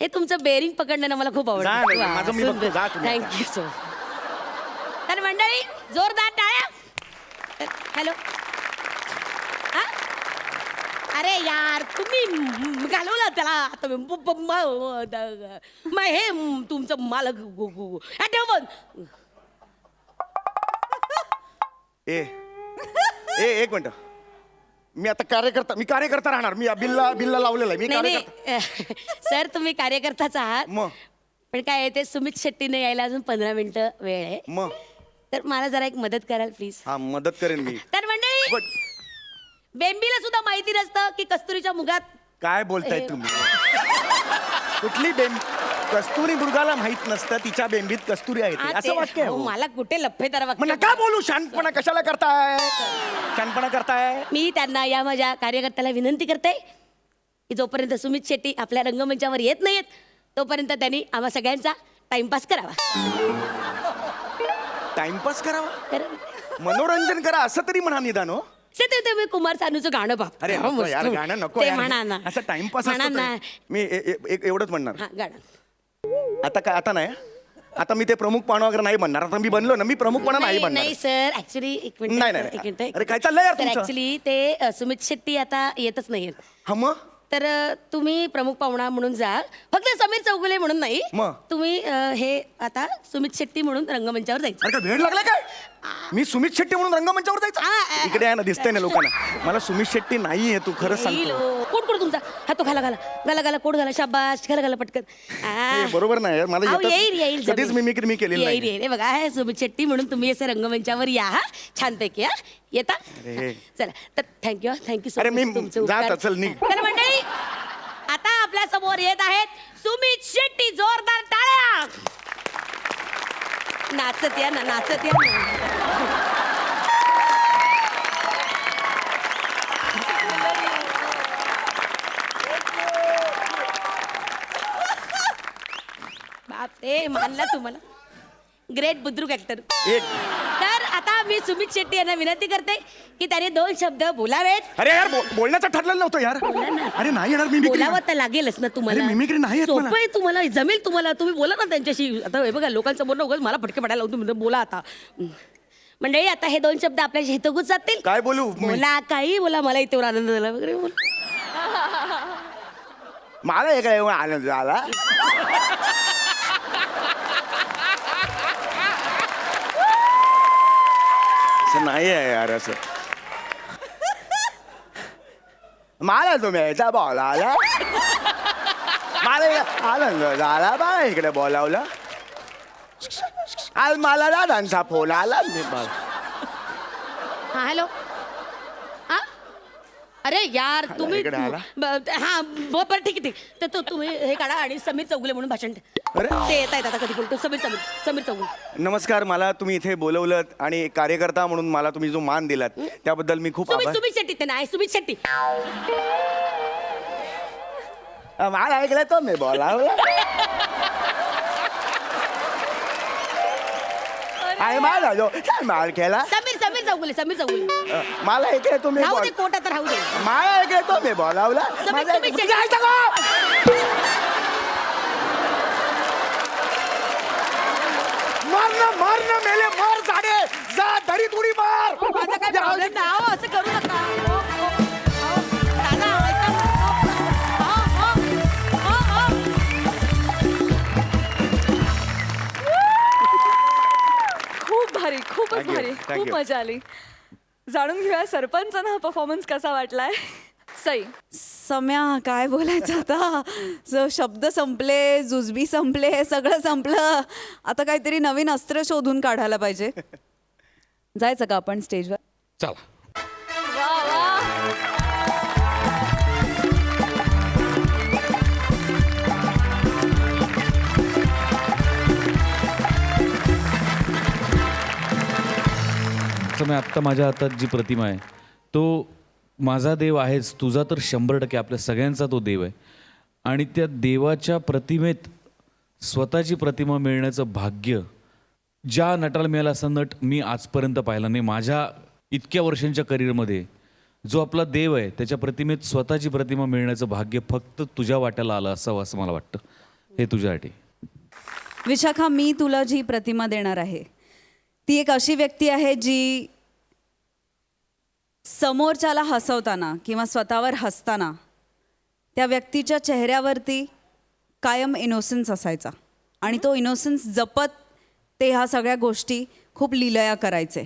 हे तुमचं बेरिंग पकडणं ना मला खूप जा रे, आवडतं. माझं मी बघतो, जा तुम्ही आता. Thank you so. तर मंडळी जोरदार टाळ्या. हॅलो हा अरे यार तुम्ही घालवलं त्याला आता हे तुमचं मालक ठेव बंद. ए एक मिनिट मी आता कार्यकर्ता राहणार मी बिल्ला लावलेला आहे मी नाही कार्यकर्ता नाही सर तुम्ही कार्यकर्ताच आहात मग पण काय आहे ते सुमित शेट्टीने यायला अजून 15 मिनिटं वेळ आहे. मग तर मला जरा एक मदत कराल प्लीज. हा मदत करेन मी तर मंडळी बट बेंबीला सुद्धा माहिती नसतं की कस्तुरीच्या मुगात काय बोलताय तुम्ही कुठली कस्तुरी मृगाला माहित नसतं तिच्या बेंबीत कस्तुरी आहे हा, ती. ते- असं वाक्य आहे हो, हो. मला कुठे लफेदार मग वाक्य नका बोलू शानपणा कशाला करताय शानपणा करताय मी त्यांना या माझ्या कार्यकर्त्याला विनंती करते की जोपर्यंत सुमित शेट्टी आपल्या रंगमंचावर येत नाहीत तोपर्यंत त्यांनी आम्हा सगळ्यांचा टाइमपास करावा. टाइमपास करावा कारण मनोरंजन करा असं तरी म्हणा निदान हो ते मी कुमार सानूचं गाणं पाहतो. अरे हो, नको मस्त. यार गाणं नको ते यार. म्हणा ना असं टाइमपास म्हणा ना मी एवढंच म्हणणार हा गाणं. आता नाही आता मी ते प्रमुख पाहुणा वगैरे नाही म्हणणार आता मी बनलो ना मी प्रमुखपणा नाही म्हणणार नाही सर ऍक्च्युली एक मिनिट नाही, नाही, एक नाही. मिनिट अरे, काय चाललंय यार तुमचं? ऍक्च्युली ते सुमित शेट्टी आता येतच नाहीयेत. हा मग तर तुम्ही प्रमुख पाहुणा म्हणून जा फक्त समीर चौगुले म्हणून नाही मग? तुम्ही हे आता सुमित शेट्टी म्हणून रंगमंचावर जायचं. अरे काय वेळ लागला काय मी सुमित शेट्टी म्हणून रंगमंचावर जायचं इकडे आहे ना दिसतंय ना लोकांना मला सुमित शेट्टी नाही आहे तू खरंच येईल सांगतो हो. कोट कोट तुमचा हा तो घाला घाला घाला घाला कोट घाला शाबाश घाला घाला पटकन हे बरोबर नाही यार, मला अहो, येतच- येईल येईल कधीच जमेल. मिमिक्री मी केलेली येईल नाही. येईल हे बघा हे सुमित शेट्टी म्हणून तुम्ही असं रंगमंचावर या हा छानपैकी हा येता अरे. चला तर थँक्यू सो अरे, मी तुमचं जात उपकार. असेल, निघ. तर मंडळी आता आपल्या समोर येत आहेत सुमित शेट्टी जोरदार टाळ्या. नाचत या ना नाचत या ना. बापरे मानला तुम्हाला ग्रेट बुद्रुक ऍक्टर. एक तर आता मी सुमित शेट्टी यांना विनंती करते की त्याने 2 शब्द बोलावेत. अरे यार बोलण्याचं ठरलेलं नव्हतं यार बोला ना. अरे नाही येणार मिमिक्री बोलावं तर लागेलच ना तुम्हाला. अरे, मिमिक्री नाही येत मला. सोपं आहे तुम्हाला जमेल तुम्हाला तुम्ही बोला ना त्यांच्याशी. आता हे बघा लोकांसमोर उगाच मला फटके पडायला लावून तुम्ही बोला आता. मंडळी आता हे 2 शब्द आपल्याशी हितगुज जातील. काय बोलू मी? बोला काही बोला मला इथे आनंद झाला वगैरे बोला. मला एक आनंद झाला असं नाही आहे यार असं मला तुम्ही यायचा बोलावला मला आनंद झाला बा इकडे बोलावलं आज मला दादांचा फोन आला हा हॅलो हा अरे यार तुम्ही इकडे आला? हा बरं ठीक आहे ठीक. तर तुम्ही हे काढा आणि समीर चौगुले म्हणून भाषण द्या. अरे? ते येत आहेत आता कधी बोलतो समीर चौगुले. नमस्कार मला तुम्ही इथे बोलवलं आणि एक कार्यकर्ता म्हणून मला तुम्ही जो मान दिलात त्याबद्दल मी खूप आभार सुमित शेट्टी ते नाही सुमित शेट्टी. मला ऐकलं तो मी बोलावलं आहे मला जो काय माल केला समीर चौगुले मला ऐकलं तुम्ही राहू दे कोटा तर राहू दे. मला ऐकलं तो मी बोलावला समीर माझं- शेट्टी. तुझं ऐकतं का? मार ना मेले मार झाडे जा दरी तुरी मार माझा काय प्रॉब्लेम नाही अहो, असं करू नका हो, हो, हो. दादा, ऐका ना. हो, हो, हो, हो. खूप भारी खूपच Thank you, भारी thank खूप you. मजा आली. जाणून घेऊया सरपंचांना हा परफॉर्मन्स कसा वाटलाय. सई, सम्या काय बोलायचं आता. शब्द संपले, जुजबी संपले, सगळं संपलं. आता काहीतरी नवीन अस्त्र शोधून काढायला पाहिजे. जायचं का आपण स्टेजवर? चला. वा वा. असं मी आत्ता माझ्या हातात जी प्रतिमा आहे तो माझा देव आहेच, तुझा तर 100% आपल्या सगळ्यांचा तो देव आहे. आणि त्या देवाच्या प्रतिमेत स्वतःची प्रतिमा मिळण्याचं भाग्य ज्या नटाला मिळालं असं नट मी आजपर्यंत पाहिला नाही. माझ्या इतक्या वर्षांच्या करिअरमध्ये जो आपला देव आहे त्याच्या प्रतिमेत स्वतःची प्रतिमा मिळण्याचं भाग्य फक्त तुझ्या वाट्याला आलं असावं असं मला वाटतं. हे तुझ्यासाठी. विशाखा, मी तुला जी प्रतिमा देणार आहे ती एक अशी व्यक्ती आहे जी समोरच्याला हसवताना किंवा स्वतःवर हसताना त्या व्यक्तीच्या चेहऱ्यावरती कायम इनोसन्स असायचा आणि तो इनोसन्स जपत ते ह्या सगळ्या गोष्टी खूप लीलया करायचे.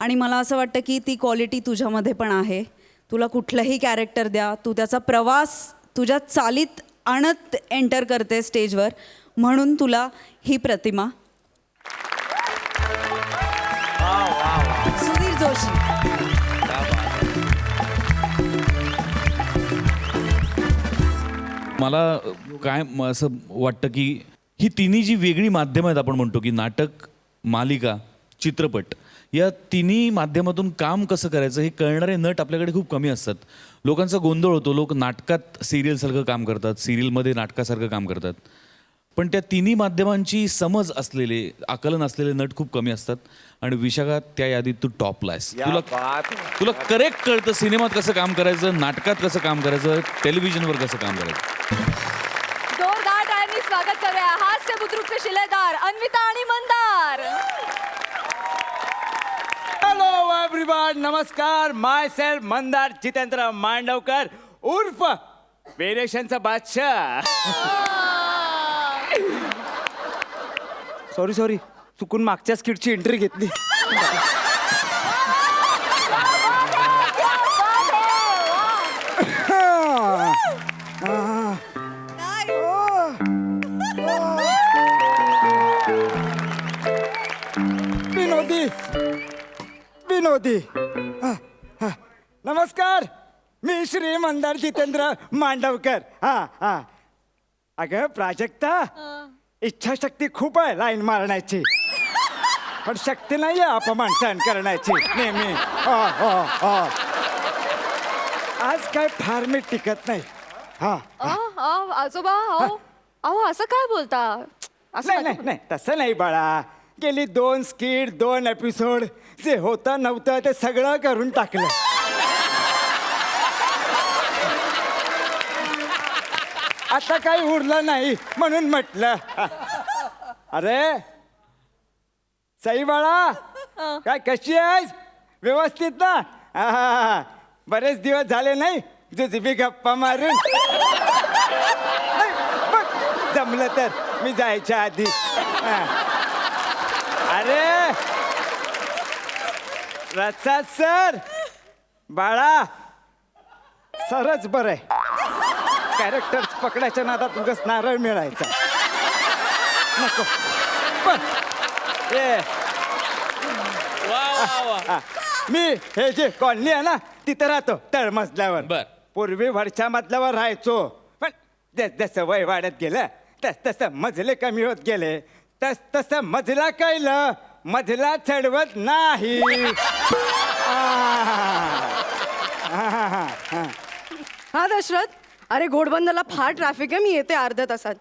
आणि मला असं वाटतं की ती क्वालिटी तुझ्यामध्ये पण आहे. तुला कुठलंही कॅरेक्टर द्या, तू त्याचा प्रवास तुझ्या चालीत आणत एंटर करते स्टेजवर, म्हणून तुला ही प्रतिमा. सुधीर जोशी. मला काय असं वाटतं की ही तिन्ही जी वेगळी माध्यमं आहेत, आपण म्हणतो की नाटक, मालिका, चित्रपट, या तिन्ही माध्यमातून काम कसं करायचं हे कळणारे नट आपल्याकडे खूप कमी असतात. लोकांचा गोंधळ होतो. लोक नाटकात सिरियलसारखं काम करतात, सिरियलमध्ये नाटकासारखं काम करतात. पण त्या तिन्ही माध्यमांची समज असलेले, आकलन असलेले नट खूप कमी असतात. आणि विशाखा, त्या यादीत तू टॉपला आहेस. तुला करेक्ट कळतं सिनेमात कसं काम करायचं, नाटकात कसं काम करायचं, टेलिव्हिजनवर कसं काम करायचं. जोरदार टाळ्यांनी स्वागत करूया हास्य बुद्रुकचे शिलेदार अन्विता आणि मंदार. हॅलो एव्हरीवन, नमस्कार. माय सेल्फ मंदार जितेंद्र मांडवकर उर्फ वेरिएशनचा बादशाह. सॉरी चुकून मागच्या स्किटची एंट्री घेतली. विनोदी. नमस्कार, मी श्री मंदार जितेंद्र मांडवकर. अगं प्राजक्ता, इच्छाशक्ती खूप आहे लाईन मारण्याची, पण शक्ती नाहीये अपमान सहन करण्याची नेहमी. आज काय फार मी टिकत नाही. आजोबा, अहो असं काय बोलता? असं नाही तसं नाही बाळा. गेली 2 स्किट 2 एपिसोड जे होतं नव्हतं ते सगळं करून टाकलं. आता काही उरलं नाही म्हणून म्हटलं. अरे सई बाळा, काय कशी आहेस? व्यवस्थित ना? बरेच दिवस झाले नाही जुजबी गप्पा मारून. बघ, जमलं तर मी जायच्या आधी. अरे रचा सर, बाळा सरच बरं आहे. कॅरेक्टर पकडायच्या नादात उगाच नारळ मिळायचा नको. पण मी हे जे कॉलनी आहे ना तिथं राहतो तळमजल्यावर. बर. पूर्वी वरच्या मजल्यावर राहायचो, पण जसं वय वाढत गेलं तसं मजले कमी होत गेले. तसं मजला कळलं, मजला चढवत नाही. हा दशरथ, अरे घोडबंदरला फार ट्रॅफिक आहे, मी येते अर्ध्या तासात.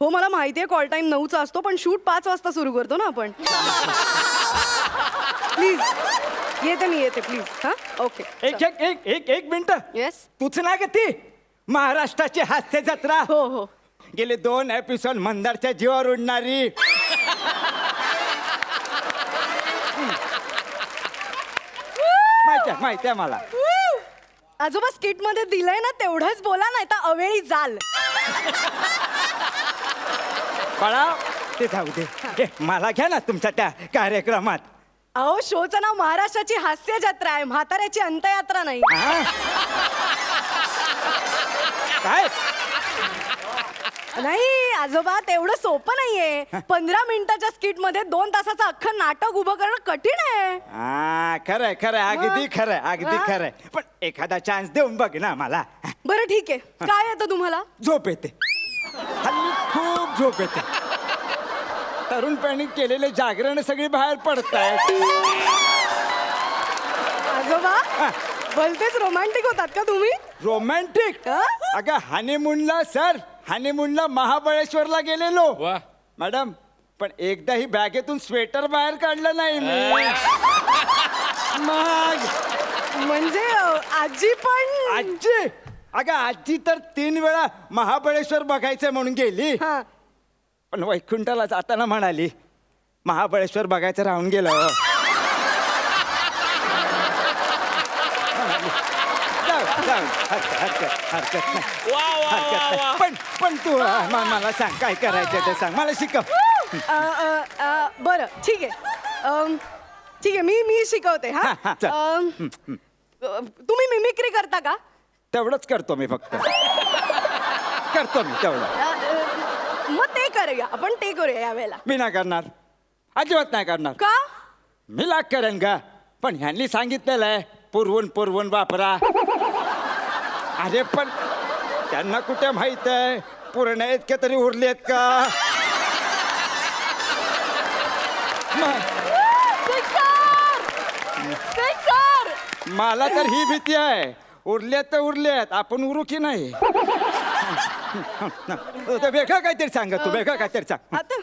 हो मला माहिती आहे कॉल टाइम 9चा असतो, पण शूट 5 वाजता सुरू करतो ना आपण. प्लीज मी येते प्लीज. हा ओके. एक मिनिट. येस. तूच ना ग ती महाराष्ट्राची हास्य जत्रा. हो. गेले 2 एपिसोड मंदारच्या जीवावर उडणारी. माहिती आहे मला. आजोबा स्किट मध्ये दिलंय ना तेवढंच बोला, नाही तर अवेळी जाल. बाळा ते जाऊ दे. मला घ्या ना तुमच्या त्या कार्यक्रमात. अहो शोचं नाव महाराष्ट्राची हास्य जत्रा आहे, म्हाताऱ्याची अंतयात्रा नाही. काय नाही आजोबा तेवढं सोपं नाहीये. 15 मिनिटाच्या स्किट मध्ये 2 तासाचं अख्खं नाटक उभं करणं कठीण आहे. हा खरंय खरंय अगदी खरंय अगदी हा? खरंय पण एखादा चान्स देऊन बघ ना मला. बरं ठीक आहे, काय येतं तुम्हाला? झोप येते हल्ली खूप झोप येते. तरुणपणी केलेले जागरण सगळी बाहेर पडतायत. आजोबा भलतेच रोमॅन्टिक होतात का तुम्ही? रोमॅन्टिक हा? अगं हनीमूनला सर हनीमूनला महाबळेश्वरला गेलेलो. वा. मॅडम पण एकदाही बॅगेतून स्वेटर बाहेर काढलं नाही मी. मग म्हणजे आजी पण आजी अगं आजी तर 3 वेळा महाबळेश्वर बघायचं म्हणून गेली. हा. पण वैकुंठाला जाताना म्हणाली महाबळेश्वर बघायचं राहून गेलं. जाऊ, हरकत नाही. हरकत नाही. पण तू मला सांग काय करायचं ते सांग मला शिकव. बरं ठीक आहे. ठीक आहे मी शिकवते. हा हा, हा, चल. तुम्ही मिमिक्री करता का? तेवढंच करतो मी फक्त करतो मी तेवढं. मग ते करूया आपण, ते करूया यावेळेला. मी नाही करणार अजिबात नाही करणार. का? मी लाग करेन का पण ह्यांनी सांगितलेलं आहे पुरवून वापरा. अरे पण त्यांना कुठे माहित आहे पुरणे इतके तरी उरलेत का. मला तर ही भीती आहे उरलेत तर उरलेत आपण उरू की नाही. वेगळं काहीतरी सांग तू वेगळं काहीतरी सांग. आता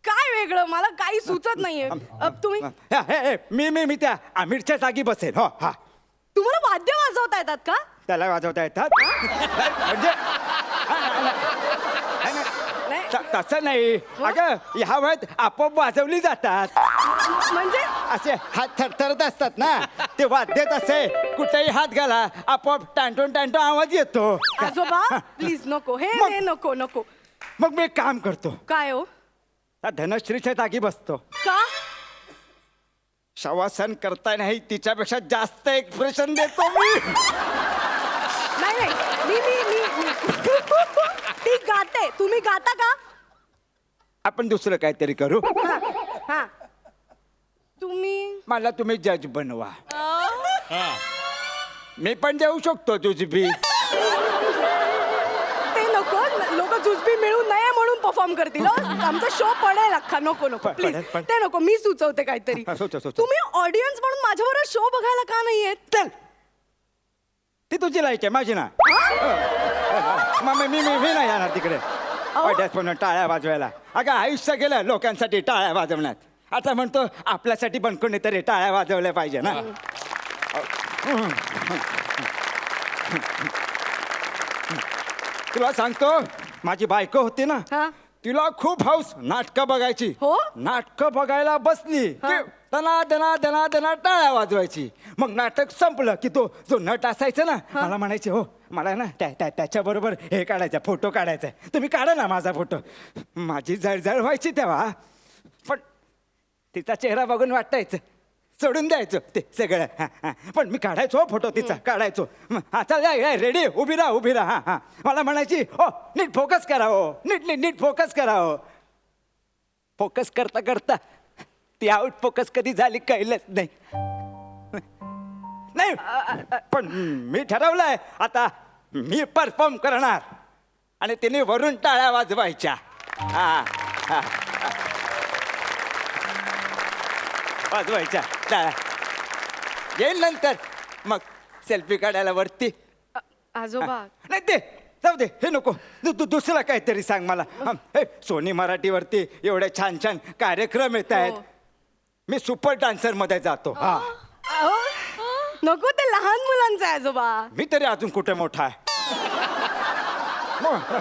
काय वेगळं मला काही सुचत नाहीये. तुम्ही मी त्या आमिरच्या जागी बसेल. हो हा तुम्हाला वाद्य वाजवता येतात का? त्याला वाजवता येतात म्हणजे तसं नाही अगं ह्या वयात आपोआप वाजवली जातात. म्हणजे असे हात थरथरत असतात ना ते वाद्यत असे कुठेही हात घाला आपोआप टांटून आवाज येतो. आजोबा प्लीज नको हे मग- हे नको नको. मग मी एक काम करतो काय हो? त्या धनश्रीच्या जागी बसतो. का? शवासन करता नाही तिच्यापेक्षा जास्त एक्सप्रेशन देतो मी. नाही नाही मी मी मी मी ती गाते, तुम्ही गाता का? आपण दुसरं काहीतरी करू. हा हा तुम्ही मला तुम्ही जज बनवा. मी पण देऊ शकतो जुजबी. ते नको लोक जुजबी मिळू नये म्हणून परफॉर्म करतील. आमचा शो पडेल अख्खा. नको नको प्लीज पडेल. ते नको. मी सुचवते काहीतरी. हा, सुचव. तुम्ही ऑडियन्स म्हणून माझ्याबरोबर शो बघायला का नाही येत? चल ती तुझी लाईक आहे माझी ना. मी नाही येणार तिकडे पण टाळ्या वाजवायला. अगं आयुष्य गेलं लोकांसाठी टाळ्या वाजवण्यात. आता म्हणतो आपल्यासाठी पण कोणीतरी टाळ्या वाजवल्या पाहिजे ना. तुला सांगतो माझी बायको होती ना हा. तिला खूप हौस नाटकं बघायची. हो? नाटकं बघायला बसली की दना दना दना दना टाळ्या वाजवायची. मग नाटक संपलं की तो जो नट असायचा ना मला म्हणायचे हो मला ना त्याच्याबरोबर हे काढायचं फोटो काढायचा तुम्ही काढा ना माझा फोटो. माझी जळजळ व्हायची तेव्हा पण तिचा चेहरा बघून वाटायचं सोडून द्यायचो ते सगळं. पण मी काढायचो फोटो तिचा काढायचो. हा चल रेडी उभी राहा. हा मला म्हणायची हो नीट फोकस करा हो नीट फोकस करा हो. फोकस करता करता ती आउट फोकस कधी झाली कळलंच नाही. पण मी ठरवलंय आता मी परफॉर्म करणार आणि तिने वरून टाळ्या वाजवायच्या. वाजवायच्या टाळ्या. येईल नंतर मग सेल्फी काढायला वरती. आजोबा नाही ते जाऊ दे हे नको दुसरं काहीतरी सांग मला. हे सोनी मराठीवरती एवढे छान छान कार्यक्रम येत आहेत. मी सुपर डान्सर मध्ये जातो. हा अहो, नको ते लहान मुलांचं आहे आजोबा. मी तरी अजून कुठे मोठा आहे.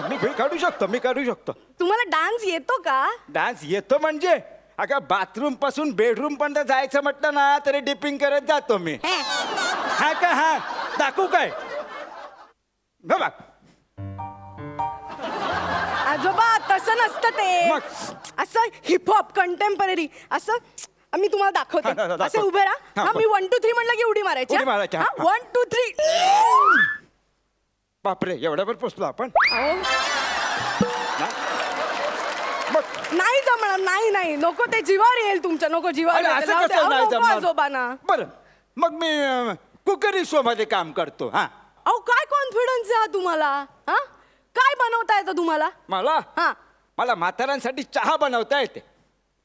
मी काढू शकतो. तुम्हाला डान्स येतो का? डान्स येतो म्हणजे अगं बाथरूम पासून बेडरूम पर्यंत जायचं म्हटलं ना तरी डिपिंग करत जातो मी. हा का हा दाखवू काय बघ. आजोबा तसं नसतं ते. मग? असं हिपहॉप कंटेम्पररी असं मी तुम्हाला दाखवते हा, दाखव. असे उभे राहा हा, हा, बरं. मी 1 2 3 म्हणलं की उडी मारायची उडी मारायची, हा, हा. 1 2 3 बापरे एवढ्यावर पोचलो आपण मग नाही जमणार नाही नाही नको ते जीवावर येईल तुमच्या नको जीवावर अरे, येईल. असं राहू दे. कसं अहो, नाही नको जमणार? आजोबांना बरं मग मी कुकरी शो मध्ये काम करतो हा अहो काय कॉन्फिडन्स आहे हा तुम्हाला हा काय बनवता येतं तुम्हाला मला हा मला म्हाताऱ्यांसाठी चहा बनवता येते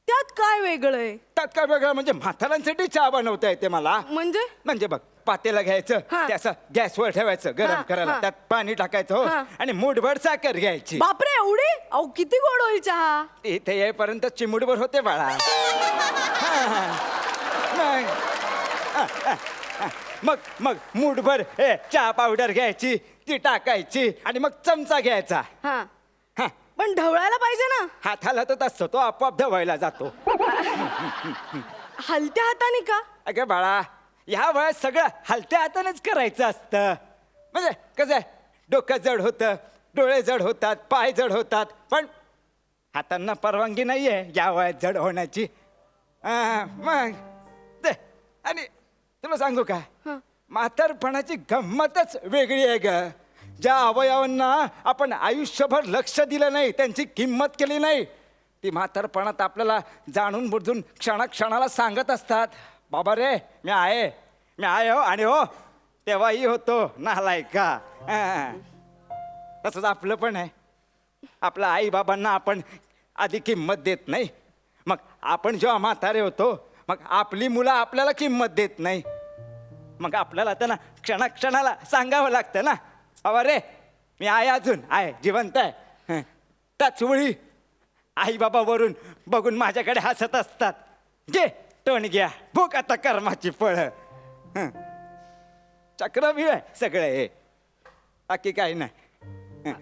त्यात काय वेगळं आहे त्यात काय वेगळं म्हणजे म्हाताऱ्यांसाठी चहा बनवता येते मला म्हणजे म्हणजे बघ पातेला घ्यायचं हा. त्याचं गॅसवर ठेवायचं गरम हा, करायला हा. त्यात पाणी टाकायचं हो हा. आणि मूठभर साखर घ्यायची बापरे एवढी अहो किती गोड होईल चहा इथे येईपर्यंत चिमुडभर होते बाळा हा. मग मग मूठभर हे चहा पावडर घ्यायची ती टाकायची आणि मग चमचा घ्यायचा हा हा. पण ढवळायला पाहिजे ना हाताला तर तसं तो आपोआप धवायला जातो हलत्या हाताने का अगं बाळा ह्या वयात सगळं हलत्या हातानेच करायचं असतं म्हणजे कसं आहे डोकं जड होतं डोळे जड होतात पाय जड होतात पण हातांना परवानगी नाही आहे या वयात जड होण्याची मग ते आणि तुला सांगू का म्हातारपणाची गंमतच वेगळी आहे ग ज्या अवयवांना आपण आयुष्यभर लक्ष दिलं नाही त्यांची किंमत केली नाही ती म्हातारपणात आपल्याला जाणून बुजून क्षणाक्षणाला सांगत असतात बाबा रे मी आहे हो आणि हो तेव्हाही होतो नालायका तसंच आपलं पण आहे आपल्या आई बाबांना आपण आधी किंमत देत नाही मग आपण जेव्हा म्हातारे होतो मग आपली मुलं आपल्याला किंमत देत नाही मग आपल्याला त्यांना क्षणाक्षणाला सांगावं लागतं ना बाबा रे मी आहे अजून आहे जिवंत आहे त्याच वेळी आई बाबा वरून बघून माझ्याकडे हसत असतात घे टोन घ्या भूक आता कर्माची फळं चक्रव्यूह आहे सगळं हे बाकी काही नाही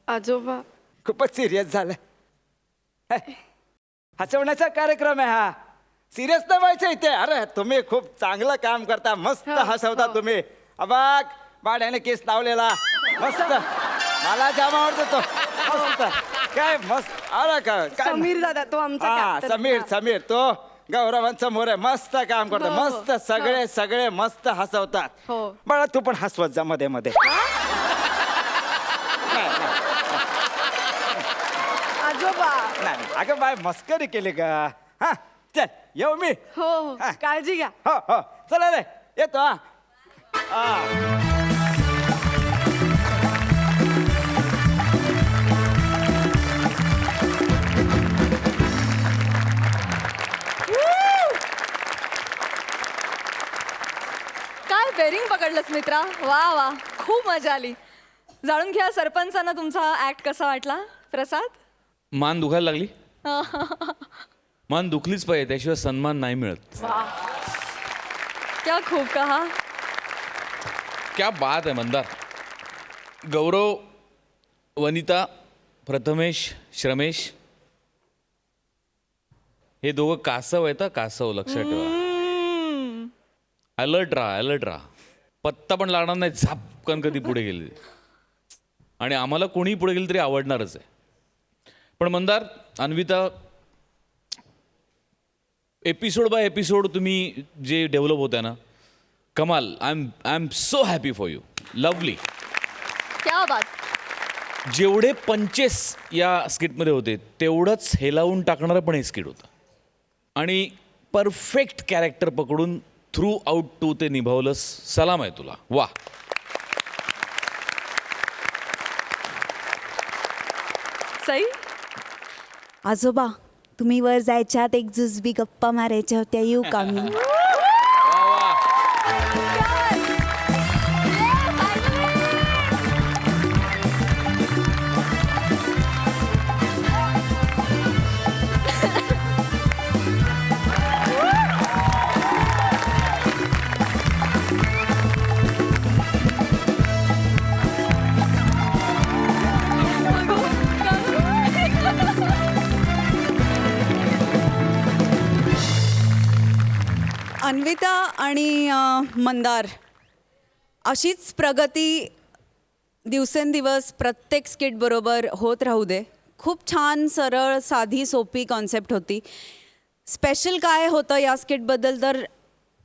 आजोबा खूपच सिरियस झालं हसवण्याचा कार्यक्रम आहे हा सिरियस नाही व्हायचं इथे अरे तुम्ही खूप चांगलं काम करता मस्त हसवता तुम्ही अबाक बाड्याने केस लावलेला मस्त मला जाम आवडतो तो मस्त काय मस्त अरे काय समीर दादा तो आमचा हा captain. समीर तो गौरवांचा मोरे मस्त काम करतो हो, हो. मस्त सगळे मस्त हसवतात हो. बाळा तू पण हसवत जा मध्ये मध्ये आजोबा नाही अगं बाय मस्करी केली का हा चल येऊ मी हो हो हा. काळजी घ्या हो चला रे येतो हा काय बेरिंग पकडलंस मित्रा वा वा खूप मजा आली जाणून घ्या सरपंचांना तुमचा ऍक्ट कसा वाटला प्रसाद मान दुखायला लागली मान दुखलीच पाहिजे त्याशिवाय सन्मान नाही मिळत क्या खूप कहा क्या बात आहे मंदार गौरव वनिता प्रथमेश श्रमेश हे दोघं कासव आहेत कासव लक्षात ठेवा अलर्ट राहा पत्ता पण लागणार नाही झापकन कधी पुढे गेले आणि आम्हाला कोणी पुढे गेलं तरी आवडणारच आहे पण Mandar Anvita episode by episode तुम्ही जे डेव्हलप होत्या ना कमाल I am so happy for you lovely क्या बात जेवढे पंचेस या स्किटमध्ये होते तेवढंच हेलावून टाकणारं पण हे स्किट होतं आणि परफेक्ट कॅरेक्टर पकडून थ्रू आउट टू ते निभावलंस सलाम आहे तुला वा सई आजोबा तुम्ही वर जायच्या आत एक जुजबी गप्पा मारायच्या होत्या येऊ का मी अन्विता आणि मंदार अशीच प्रगती दिवसेंदिवस प्रत्येक स्किट बरोबर होत राहू दे खूप छान सरळ साधी सोपी कॉन्सेप्ट होती. स्पेशल काय होतं या स्किटबद्दल तर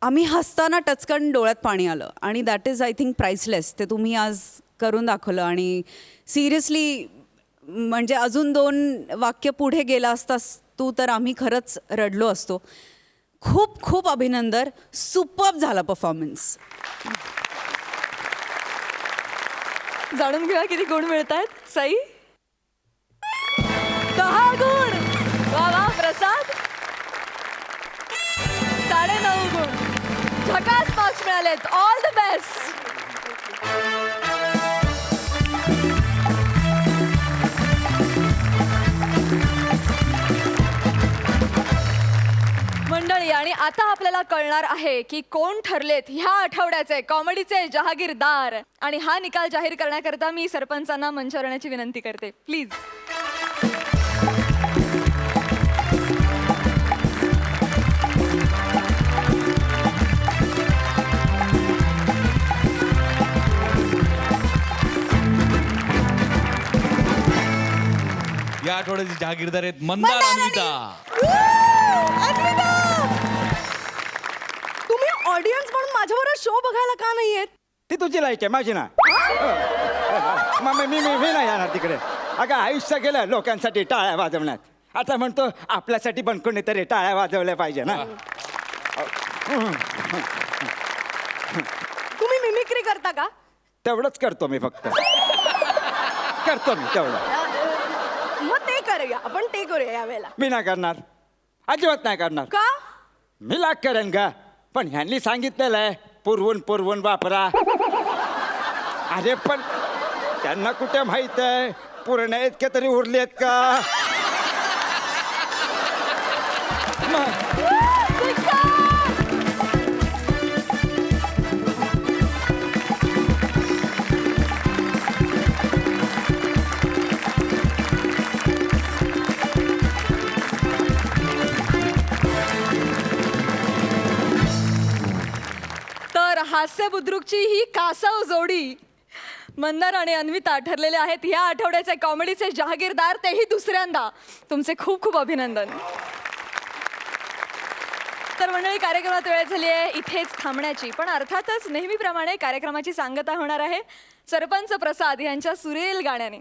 आम्ही हसताना टचकन डोळ्यात पाणी आलं आणि that is I think priceless. ते तुम्ही आज करून दाखवलं आणि सिरियसली म्हणजे अजून 2 वाक्य पुढे गेला असतास तू तर आम्ही खरंच रडलो असतो. खूप खूप अभिनंदन. सुपर्ब झाला परफॉर्मन्स. जाणून घेऊया किती गुण मिळत आहेत. सई 10 गुण. वा वा. प्रसाद 9.5 गुण. झकास मार्क्स मिळालेत. All the best. मंडळी, आणि आता आपल्याला कळणार आहे की कोण ठरलेत ह्या आठवड्याचे कॉमेडीचे जहागीरदार. आणि हा निकाल जाहीर करण्याकरता मी सरपंचांना मंचावर येण्याची विनंती करते. प्लीज. या आठवड्याचे जहागीरदार आहेत मंदार अन्विता. तुम्ही ऑडियन्स म्हणून माझ्याबरोबर शो बघायला का नाही येत? ती तुझी लाईक आहे माझी ना. मी नाही येणार तिकडे. अगं आयुष्य गेलं लोकांसाठी टाळ्या वाजवण्यात. आता म्हणतो आपल्यासाठी पण कोणीतरी टाळ्या वाजवल्या पाहिजे ना. तुम्ही मिमिक्री करता का? तेवढंच करतो मी फक्त. करतो मी तेवढं. मग ते करूया आपण. ते करूया यावेळेला. मी नाही करणार. अजिबात नाही करणार. का? मी लाग करेन का? पण ह्यांनी सांगितलेलं आहे पुरवून वापरा. अरे पण त्यांना कुठे माहित आहे पुरण्या इतके तरी उरले आहेत का? तर हास्य बुद्रुकची ही कासव जोडी मंदार आणि अन्विता ठरलेले आहेत ह्या आठवड्याचे कॉमेडीचे जहागीरदार, तेही दुसऱ्यांदा. तुमचे खूप खूप अभिनंदन. तर मंडळी, कार्यक्रमात वेळ झाली आहे इथेच थांबण्याची. पण अर्थातच नेहमीप्रमाणे कार्यक्रमाची सांगता होणार आहे सरपंच प्रसाद यांच्या सुरेल गाण्याने.